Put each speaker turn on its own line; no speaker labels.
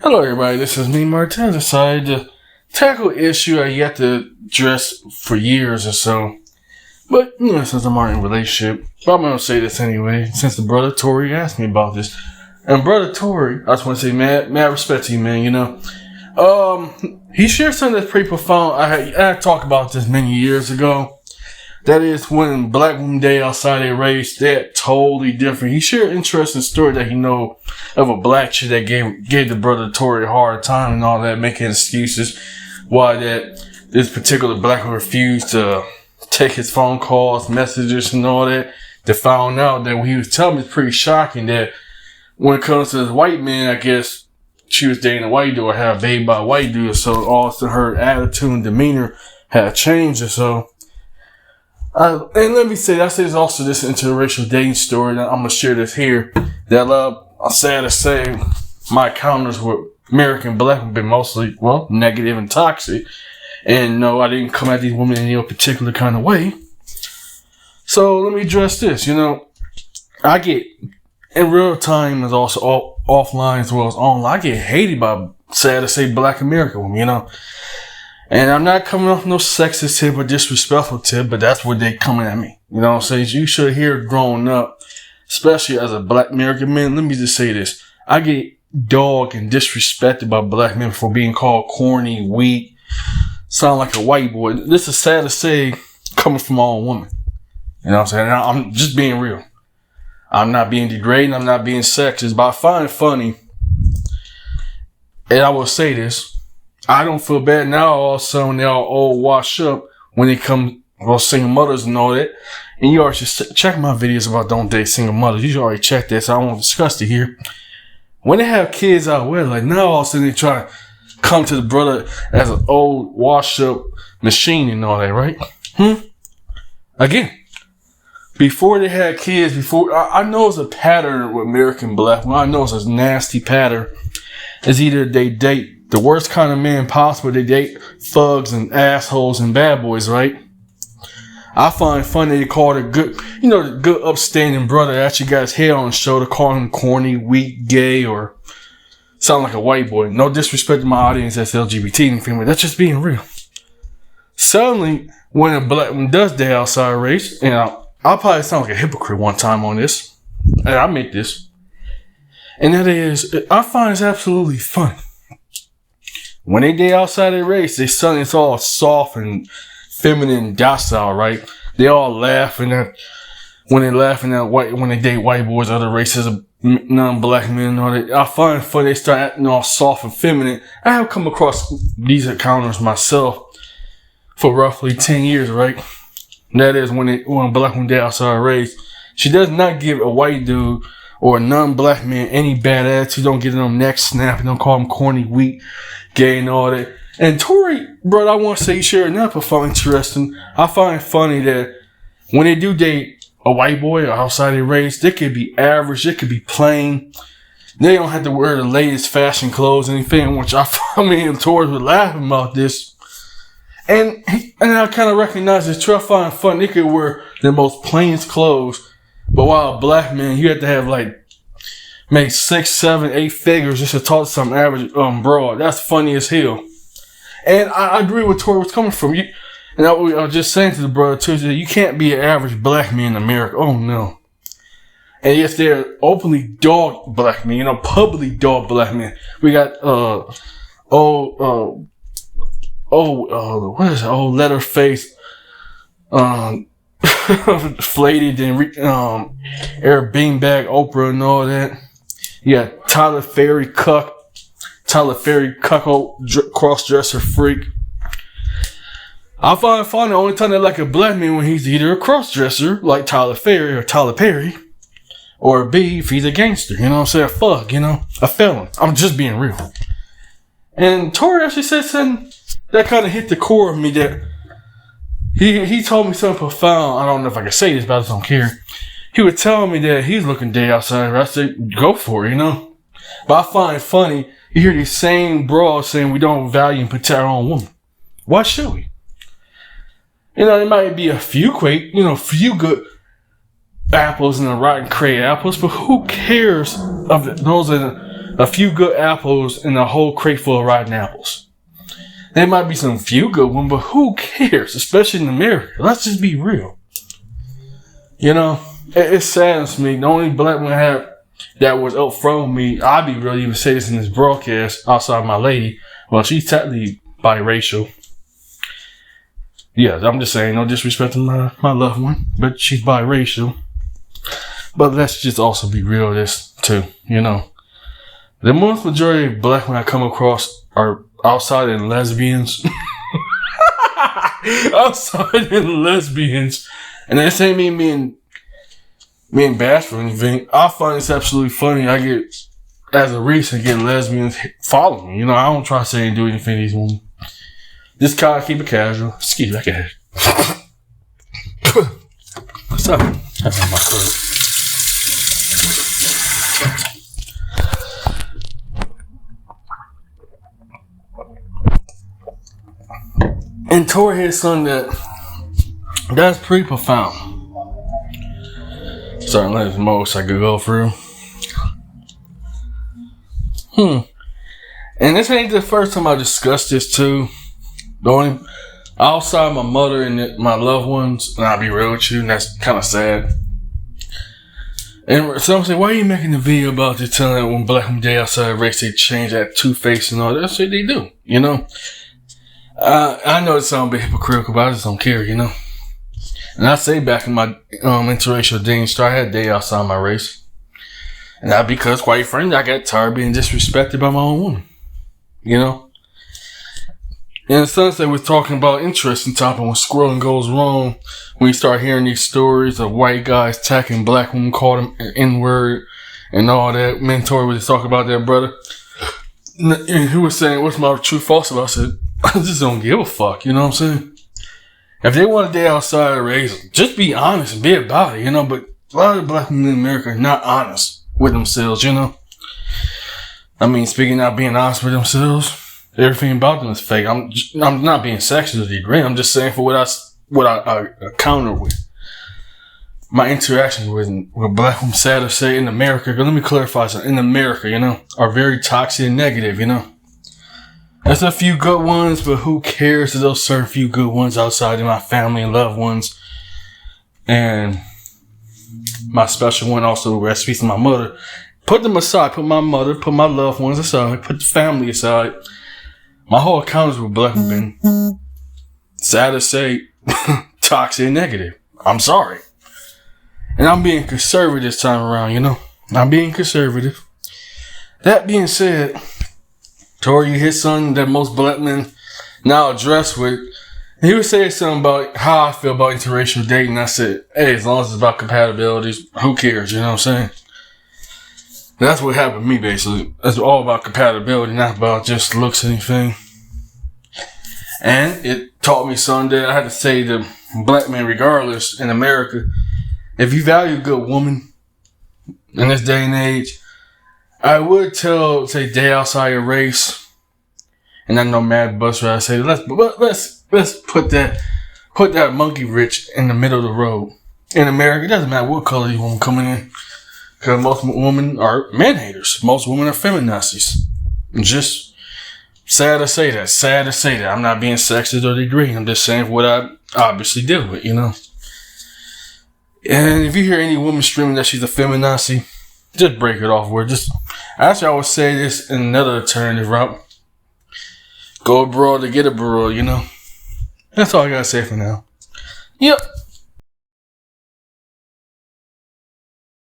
Hello, everybody. This is me, Martin. I decided to tackle an issue I yet to address for years or so. But, since I'm already in a relationship, but I'm going to say this anyway, since the brother Tory asked me about this. And brother Tory, I just want to say, mad respect to you, man, he shared something that's pretty profound. I talked about this many years ago. That is when black women date outside their race, they're totally different. He shared an interesting story that he know of a black chick that gave the brother Tory a hard time and all that, making excuses why that this particular black woman refused to take his phone calls, messages, and all that. To find out that when he was telling me, it's pretty shocking that when it comes to this white man, I guess she was dating a white dude or had a baby by a white dude, so all of a sudden her attitude and demeanor had changed or so. And let me say, I say this also this interracial dating story. That I'm gonna share this here. That I'm sad to say, my encounters with American black have been mostly negative and toxic. And no, I didn't come at these women in any particular kind of way. So let me address this. I get in real time as also offline as well as online. I get hated by, sad to say, black American women. And I'm not coming off no sexist tip or disrespectful tip, but that's what they coming at me. You know what I'm saying? You should hear growing up, especially as a black American man. Let me just say this. I get dogged and disrespected by black men for being called corny, weak, sound like a white boy. This is sad to say coming from my own woman. You know what I'm saying? I'm just being real. I'm not being degrading. I'm not being sexist, but I find it funny. And I will say this. I don't feel bad now. All of a sudden, they're all washed up when they come, single mothers and all that. And you already check my videos about don't date single mothers. You should already check that, so I won't discuss it here. When they have kids out where, like now, all of a sudden they try to come to the brother as an old washed up machine and all that, right? Again, before they had kids, I know it's a pattern with American black women. I know it's a nasty pattern. It's either they date the worst kind of man possible. They date thugs and assholes and bad boys, right? I find funny they call it the good upstanding brother that actually got his head on his shoulder, call him corny, weak, gay, or sound like a white boy. No disrespect to my audience that's LGBT and family. That's just being real. Suddenly, when a black one does date outside race, and I'll probably sound like a hypocrite one time on this, and I make this, and that is, I find it's absolutely funny. When they date outside their race, it's all soft and feminine and docile, right? They all laughing at when they date white boys, other races, non-black men, and all that. I find it funny they start acting all soft and feminine. I have come across these encounters myself for roughly 10 years, right? That is when a black woman date outside her race, she does not give a white dude or a non-black man any bad attitude. Don't get them neck snapping. Don't call them corny, weak, gay, and all that. And Tory, bro, I want to say share enough of fun interesting. I find it funny that when they do date a white boy or outside their race, they could be average, they could be plain. They don't have to wear the latest fashion clothes, anything, which and Tory was laughing about this. And I kind of recognize it's true. I find it funny. They could wear the most plainest clothes, but while a black man, you have to have make 6, 7, 8 figures just to talk to some average broad. That's funny as hell. And I agree with Tory was coming from. And I was just saying to the brother too, that you can't be an average black man in America. Oh no. And yes, they're openly dog black men, publicly dog black men. We got what is it? Old Leatherface, flated and air beanbag Oprah and all that. You got Tyler Perry cuckold cross-dresser freak. I find it funny the only time they like a black man when he's either a cross-dresser like Tyler Perry, or B, if he's a gangster. You know what I'm saying? Fuck, a felon. I'm just being real. And Tory actually said something that kind of hit the core of me that he told me something profound. I don't know if I can say this, but I just don't care. He was telling me that he's looking dead outside. I said, go for it, But I find it funny, you hear these same broads saying we don't value and protect our own woman. Why should we? There might be a few few good apples and the rotten crate apples, but who cares of those that a few good apples and a whole crate full of rotten apples. There might be some few good ones, but who cares? Especially in America. Let's just be real. You know, it saddens me. The only black one I had that was up front with me, I'd be real even say this in this broadcast outside my lady. Well, she's technically biracial. Yeah, I'm just saying, no disrespect to my loved one, but she's biracial. But let's just also be real with this too, you know. The most majority of black men I come across are outside and lesbians. Outside and lesbians. And this ain't me being bashed for anything. I find this absolutely funny. I get, as a recent, getting lesbians follow me. You know, I don't try to say and do anything to these women. Just kind of keep it casual. Excuse me, I can What's up? That's not my throat. And Tory had something that's pretty profound. Certainly the most I could go through. And this ain't the first time I discussed this too. The only outside my mother and my loved ones, and I'll be real with you, and that's kind of sad. And some say, why are you making a video about this, telling that when black women day outside race, they change that two-face and all that? That's what they do, you know? I know it sounds a bit hypocritical, but I just don't care, you know? And I say back in my interracial dating story, I had a day outside my race. And that because, quite frankly, I got tired of being disrespected by my own woman. You know? And Sunday we're talking about interesting topic when scrolling goes wrong. When you start hearing these stories of white guys attacking black women, call them an N-word and all that. Mentor was talking about that, brother. And he was saying, what's my true false about? I said, I just don't give a fuck, you know what I'm saying? If they want a day outside of race, just be honest and be about it, you know? But a lot of black men in America are not honest with themselves, you know? I mean, speaking of not being honest with themselves, everything about them is fake. I'm not being sexist to the degree. I'm just saying for what I counter with. My interaction with black women, sad to say, in America, let me clarify something, in America, you know, are very toxic and negative, you know? There's a few good ones, but who cares? There's those certain few good ones outside of my family and loved ones. And my special one also recipes to my mother. Put them aside. Put my mother, put my loved ones aside. Put the family aside. My whole encounters with black women, sad to say, toxic and negative. I'm sorry. And I'm being conservative this time around, you know? I'm being conservative. That being said, Tory, you hit something that most black men now address with. And he was saying something about how I feel about interracial dating. I said, hey, as long as it's about compatibilities, who cares? You know what I'm saying? That's what happened to me, basically. It's all about compatibility, not about just looks or anything. And it taught me something that I had to say to black men, regardless, in America. If you value a good woman in this day and age, I would say day outside your race, and I know Mad Bus I say let's put that monkey wrench in the middle of the road. In America, it doesn't matter what color you want coming in, because most women are man haters. Most women are feminazis. Just sad to say that. Sad to say that. I'm not being sexist or degree. I'm just saying what I obviously deal with, you know. And if you hear any woman screaming that she's a feminazi, just break it off. Actually, I would say this in another alternative route. Go abroad to get abroad, you know. That's all I gotta say for now. Yep.